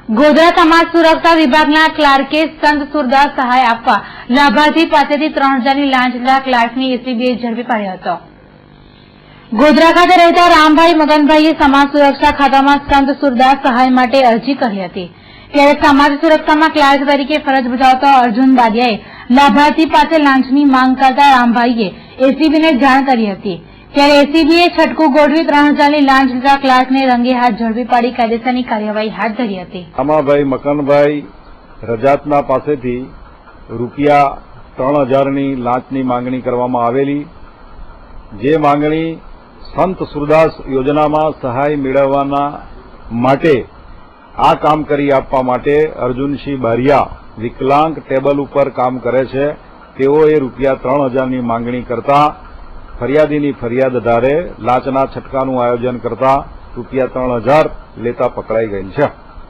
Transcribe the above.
ગોધરા સમાજ સુરક્ષા વિભાગના ક્લાર્કે સંત સુરદાસ સહાય આપવા લાભાર્થી પાસેથી 3000ની લાંચ લેતા ક્લાર્કની એસીબીએ ઝડપી પાડ્યો હતો। ગોધરા ખાતે રહેતા રામભાઈ મગનભાઈએ સમાજ સુરક્ષા ખાતામાં સંત સુરદાસ સહાય માટે અરજી કરી હતી, ત્યારે સમાજ સુરક્ષામાં ક્લાર્ક તરીકે ફરજ બજાવતા અર્જુન બાડિયાએ લાભાર્થી પાસે લાંચની માંગ કરતા રામભાઈએ એસીબીને જાણ કરી હતી, ત્યારે એસીબીએ છટકું ગોઠવી 3000ની લાંચ લેતા ક્લાર્કને રંગે હાથ ઝડપી પાડી કાયદેસરની કાર્યવાહી હાથ ધરી હતી। રામાભાઈ મકનભાઈ રજાતના પાસેથી રૂપિયા 3000ની લાંચની માંગણી કરવામાં આવેલી, જે માંગણી સંત સુરદાસ યોજનામાં સહાય મેળવવાના માટે આ કામ કરી આપવા માટે અર્જુનસિંહ બારિયા વિકલાંગ ટેબલ ઉપર કામ કરે છે, તેઓએ રૂપિયા 3000ની માંગણી કરતા ફરિયાદીની ફરિયાદ આધારે લાંચના છટકાનું આયોજન કરતા રૂપિયા 3000 લેતા પકડાઈ ગયેલ છે।